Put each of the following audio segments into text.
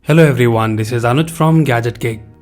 Hello everyone, this is Anuj from Gadget.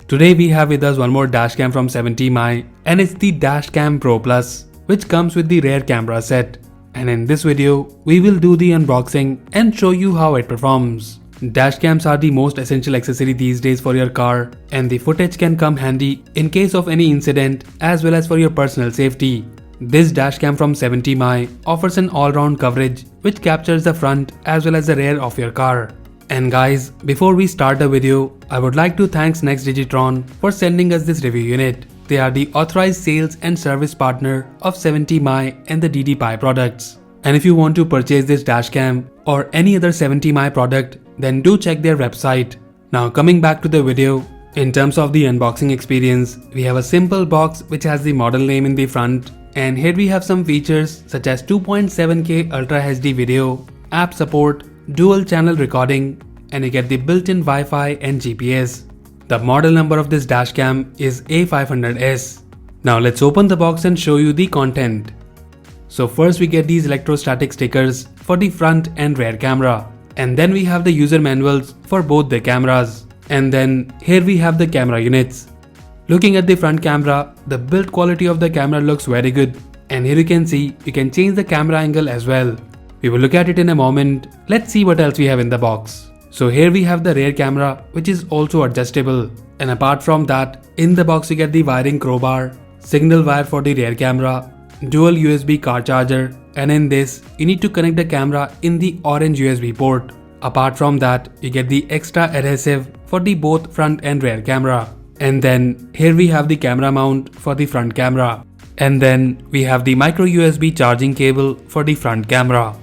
Today we have with us one more dashcam from 70MAI and it's the Dashcam Pro Plus, which comes with the rear camera set. And in this video, we will do the unboxing and show you how it performs. Dashcams are the most essential accessory these days for your car, and the footage can come handy in case of any incident as well as for your personal safety. This dashcam from 70MAI offers an all-round coverage which captures the front as well as the rear of your car. And guys, before we start the video, I would like to thank NextDigitron for sending us this review unit. They are the authorized sales and service partner of 70MAI and the DD-Pi products. And if you want to purchase this dashcam or any other 70MAI product, then do check their website. Now coming back to the video, in terms of the unboxing experience, we have a simple box which has the model name in the front, and here we have some features such as 2.7K Ultra HD video, app support, dual channel recording, and you get the built-in Wi-Fi and GPS. The model number of this dashcam is A500S. Now let's open the box and show you the content. So first we get these electrostatic stickers for the front and rear camera. And then we have the user manuals for both the cameras. And then here we have the camera units. Looking at the front camera, the build quality of the camera looks very good. And here you can see you can change the camera angle as well. We will look at it in a moment. Let's see what else we have in the box. So here we have the rear camera, which is also adjustable. And apart from that, in the box you get the wiring crowbar, signal wire for the rear camera, dual USB car charger, and in this you need to connect the camera in the orange USB port. Apart from that, you get the extra adhesive for the both front and rear camera. And then here we have the camera mount for the front camera. And then we have the micro USB charging cable for the front camera.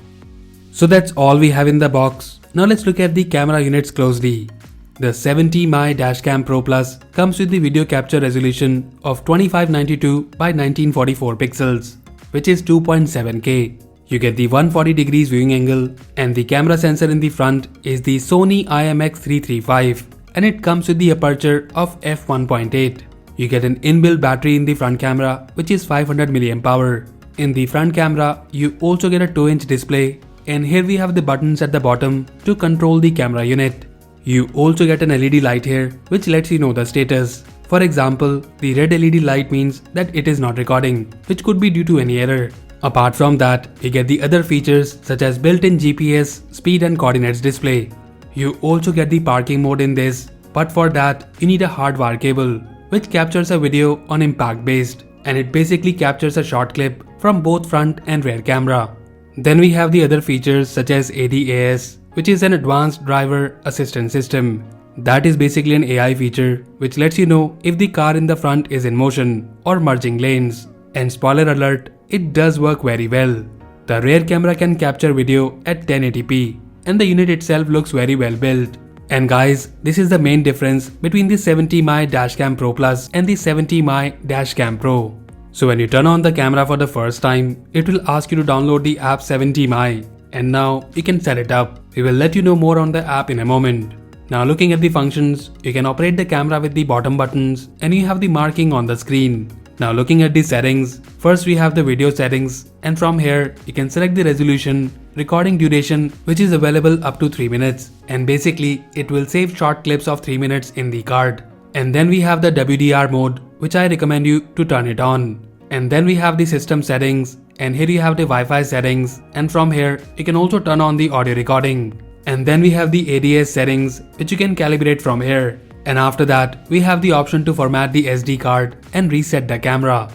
So that's all we have in the box. Now let's look at the camera units closely. The 70MAI Dashcam Pro Plus comes with the video capture resolution of 2592 by 1944 pixels, which is 2.7K. You get the 140 degrees viewing angle, and the camera sensor in the front is the Sony IMX335, and it comes with the aperture of f1.8. You get an inbuilt battery in the front camera, which is 500 mAh. In the front camera, you also get a 2-inch display, and here we have the buttons at the bottom to control the camera unit. You also get an LED light here, which lets you know the status. For example, the red LED light means that it is not recording, which could be due to any error. Apart from that, you get the other features such as built-in GPS, speed and coordinates display. You also get the parking mode in this, but for that, you need a hardwire cable, which captures a video on impact based, and it basically captures a short clip from both front and rear camera. Then we have the other features such as ADAS, which is an advanced driver assistance system. That is basically an AI feature which lets you know if the car in the front is in motion or merging lanes. And spoiler alert, it does work very well. The rear camera can capture video at 1080p, and the unit itself looks very well built. And guys, this is the main difference between the 70MAI Dashcam Pro Plus and the 70MAI Dashcam Pro. So when you turn on the camera for the first time, it will ask you to download the app 70MAI, and now you can set it up. We will let you know more on the app in a moment. Now looking at the functions, you can operate the camera with the bottom buttons, and you have the marking on the screen. Now looking at the settings, first we have the video settings, and from here you can select the resolution, recording duration, which is available up to 3 minutes, and basically it will save short clips of 3 minutes in the card. And then we have the WDR mode, which I recommend you to turn it on. And then we have the system settings, and here you have the Wi-Fi settings, and from here you can also turn on the audio recording. And then we have the ADS settings, which you can calibrate from here. And after that, we have the option to format the SD card and reset the camera.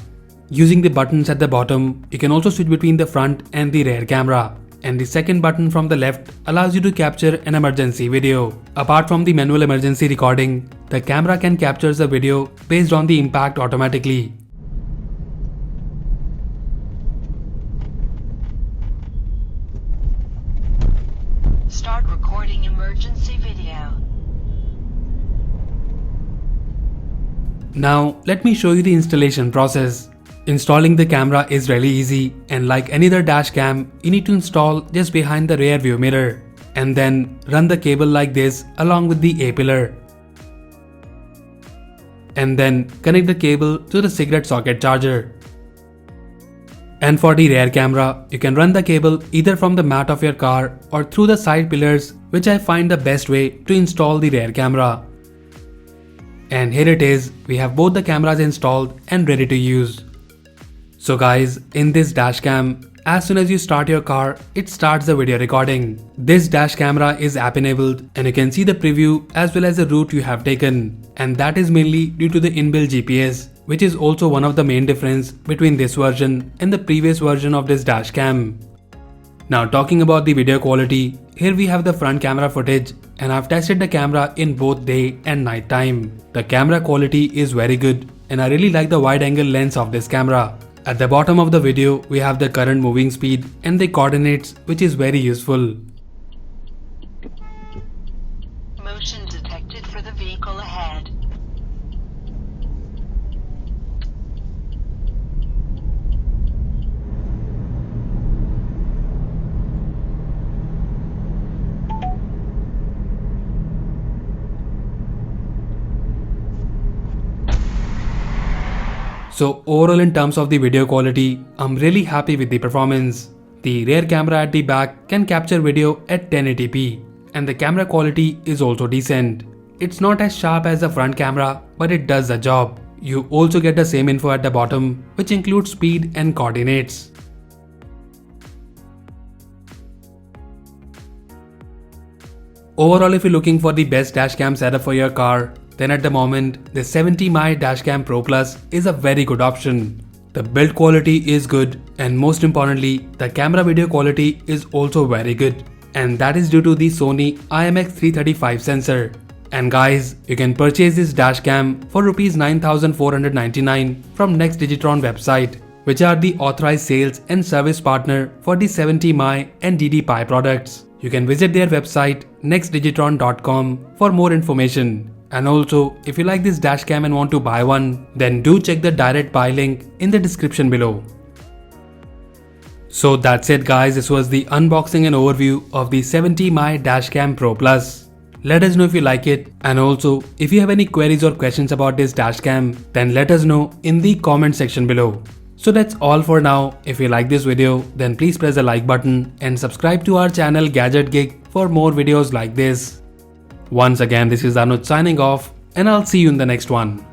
Using the buttons at the bottom, you can also switch between the front and the rear camera. And the second button from the left allows you to capture an emergency video. Apart from the manual emergency recording, the camera can capture the video based on the impact automatically. Start recording emergency video. Now let me show you the installation process. Installing the camera is really easy, and like any other dashcam, you need to install just behind the rear view mirror, and then run the cable like this along with the A-pillar. And then connect the cable to the cigarette socket charger. And for the rear camera, you can run the cable either from the mat of your car or through the side pillars, which I find the best way to install the rear camera. And here it is, we have both the cameras installed and ready to use. So guys, in this dashcam, as soon as you start your car, it starts the video recording. This dash camera is app enabled and you can see the preview as well as the route you have taken. And that is mainly due to the inbuilt GPS, which is also one of the main difference between this version and the previous version of this dashcam. Now talking about the video quality, here we have the front camera footage and I've tested the camera in both day and night time. The camera quality is very good and I really like the wide angle lens of this camera. At the bottom of the video, we have the current moving speed and the coordinates, which is very useful. Motion detected for the vehicle ahead. So overall in terms of the video quality, I'm really happy with the performance. The rear camera at the back can capture video at 1080p and the camera quality is also decent. It's not as sharp as the front camera, but it does the job. You also get the same info at the bottom, which includes speed and coordinates. Overall, if you're looking for the best dashcam setup for your car, then at the moment, the 70MAI Dashcam Pro Plus is a very good option. The build quality is good and most importantly, the camera video quality is also very good. And that is due to the Sony IMX335 sensor. And guys, you can purchase this dashcam for Rs 9,499 from NextDigitron website, which are the authorized sales and service partner for the 70MAI and DD-Pi products. You can visit their website nextdigitron.com for more information. And also, if you like this dashcam and want to buy one, then do check the direct buy link in the description below. So that's it guys, this was the unboxing and overview of the 70MAI Dashcam Pro Plus. Let us know if you like it, and also if you have any queries or questions about this dashcam, then let us know in the comment section below. So that's all for now. If you like this video, then please press the like button and subscribe to our channel Gadget Geek for more videos like this. Once again, this is Anuj signing off and I'll see you in the next one.